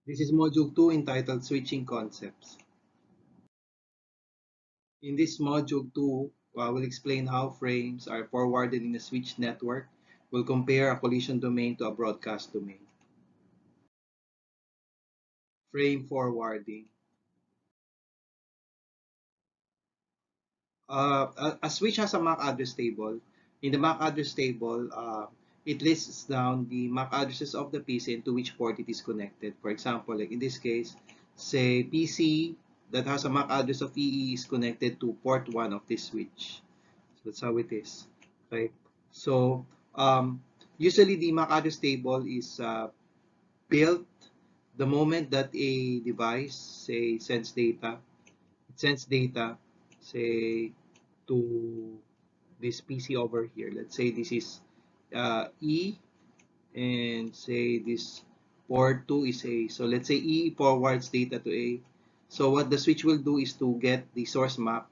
This is Module 2 entitled Switching Concepts. In this Module 2, we'll explain how frames are forwarded in a switch network. We'll compare a collision domain to a broadcast domain. Frame forwarding. A switch has a MAC address table. In the MAC address table, it lists down the MAC addresses of the PC and to which port it is connected. For example, like in this case, say PC that has a MAC address of EE is connected to port 1 of this switch. So that's how it is. Okay. So usually the MAC address table is built the moment that a device, say, sends data. It sends data, say, to this PC over here. Let's say this is E, and say this port 2 is A. So let's say E forwards data to A. So what the switch will do is to get the source MAC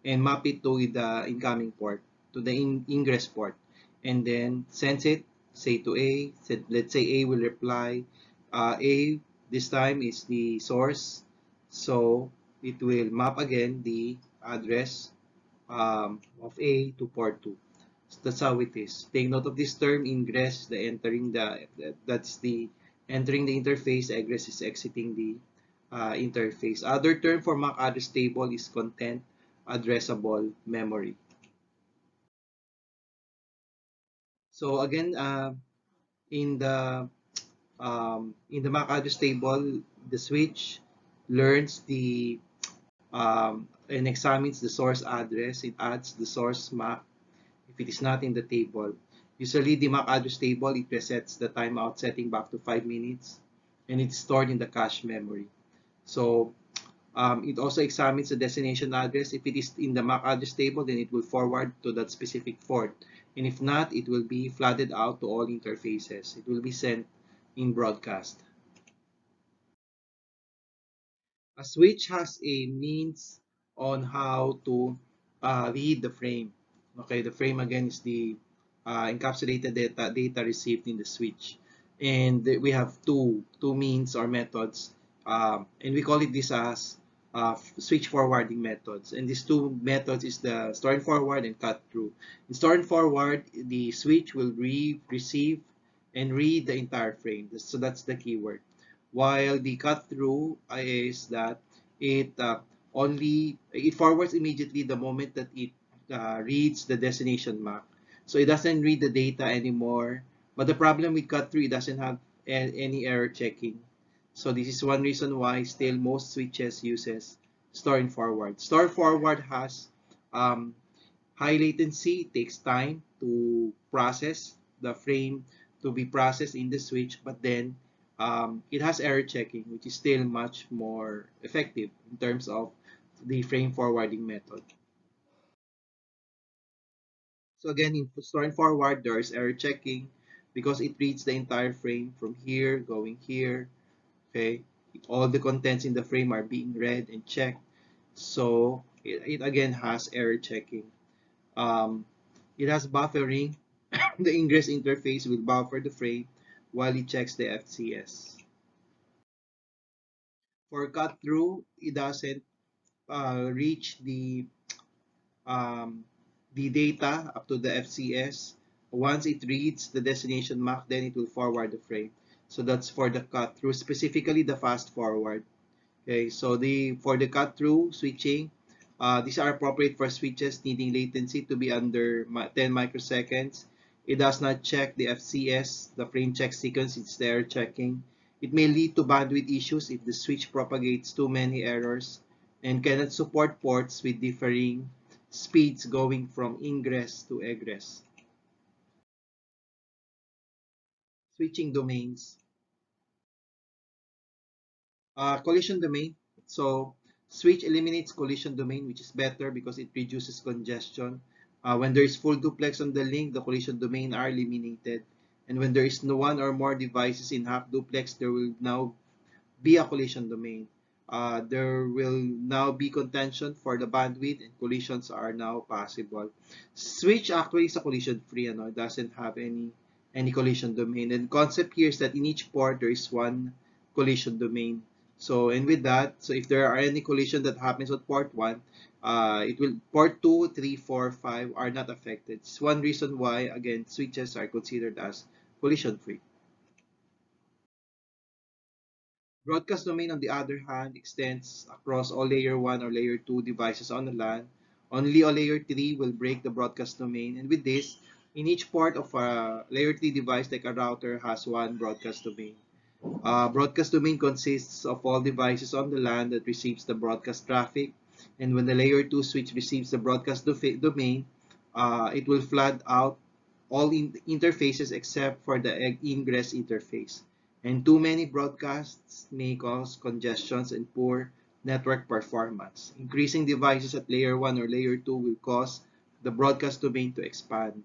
and map it to the incoming port, to the ingress port, and then sends it, say, to A. Let's say A will reply. A this time is the source, so it will map again the address of A to port 2. So that's how it is. Take note of this term: ingress, the entering that's the entering the interface. Egress is exiting the interface. Other term for MAC address table is content addressable memory. So again, in the MAC address table, the switch learns the and examines the source address. It adds the source MAC if it is not in the table. Usually, the MAC address table, it resets the timeout setting back to 5 minutes, and it's stored in the cache memory. So it also examines the destination address. If it is in the MAC address table, then it will forward to that specific port. And if not, it will be flooded out to all interfaces. It will be sent in broadcast. A switch has a means on how to read the frame. Okay, the frame again is the encapsulated data received in the switch, and we have two means or methods, and we call it this as switch forwarding methods. And these two methods is the store and forward and cut through. In store and forward, the switch will receive and read the entire frame. So that's the keyword. While the cut through is that it forwards immediately the moment that it reads the destination MAC. So it doesn't read the data anymore. But the problem with cut through, it doesn't have any error checking. So this is one reason why still most switches uses store and forward. Store forward has high latency. It takes time to process the frame to be processed in the switch, but then it has error checking, which is still much more effective in terms of the frame forwarding method. So again, in store and forward, there's error checking because it reads the entire frame from here going here. Okay, all the contents in the frame are being read and checked. So it again has error checking. Um, it has buffering. The ingress interface will buffer the frame while it checks the FCS. For cut through, it doesn't reach um, the data up to the FCS. Once it reads the destination MAC, then it will forward the frame. So that's for the cut through, specifically the fast forward. Okay, so for the cut through switching, these are appropriate for switches needing latency to be under 10 microseconds. It does not check the FCS, the frame check sequence, it's there checking. It may lead to bandwidth issues if the switch propagates too many errors and cannot support ports with differing speeds going from ingress to egress. Switching domains. Collision domain. So switch eliminates collision domain, which is better because it reduces congestion. When there is full duplex on the link, the collision domain are eliminated. And when there is no one or more devices in half duplex, there will now be a collision domain. There will now be contention for the bandwidth, and collisions are now possible. Switch actually is a collision free, it doesn't have any collision domain. And the concept here is that in each port there is one collision domain. So, and with that, so if there are any collision that happens on port 1, it will port 2, 3, 4, 5 are not affected. It's one reason why, again, switches are considered as collision free. Broadcast domain, on the other hand, extends across all layer 1 or layer 2 devices on the LAN. Only a layer 3 will break the broadcast domain. And with this, in each port of a layer 3 device, like a router, has one broadcast domain. Broadcast domain consists of all devices on the LAN that receives the broadcast traffic. And when the layer 2 switch receives the broadcast domain, it will flood out all interfaces except for the ingress interface. And too many broadcasts may cause congestions and poor network performance. Increasing devices at layer 1 or layer 2 will cause the broadcast domain to expand.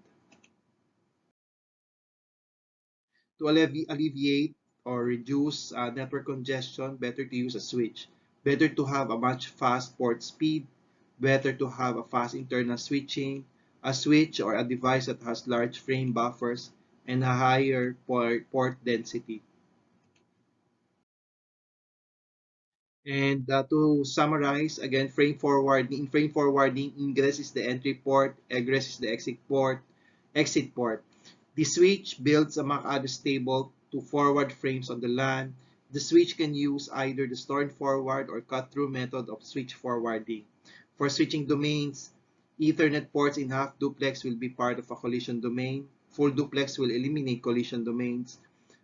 To alleviate or reduce network congestion, better to use a switch. Better to have a much fast port speed. Better to have a fast internal switching, a switch or a device that has large frame buffers, and a higher port density. And to summarize, again, in frame forwarding, ingress is the entry port, egress is the exit port. The switch builds a MAC address table to forward frames on the LAN. The switch can use either the store and forward or cut-through method of switch forwarding. For switching domains, Ethernet ports in half duplex will be part of a collision domain. Full duplex will eliminate collision domains.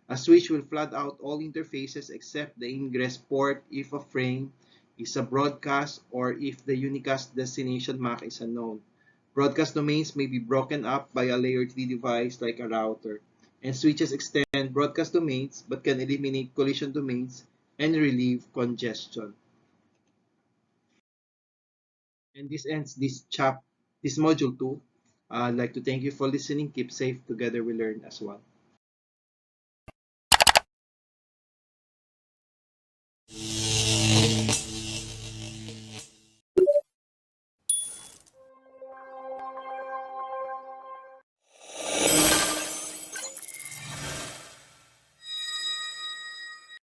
A switch will flood out all interfaces except the ingress port if a frame is a broadcast or if the unicast destination MAC is unknown. Broadcast domains may be broken up by a layer 3 device like a router. And switches extend broadcast domains but can eliminate collision domains and relieve congestion. And this ends this module 2. I'd like to thank you for listening. Keep safe. Together we learn as one.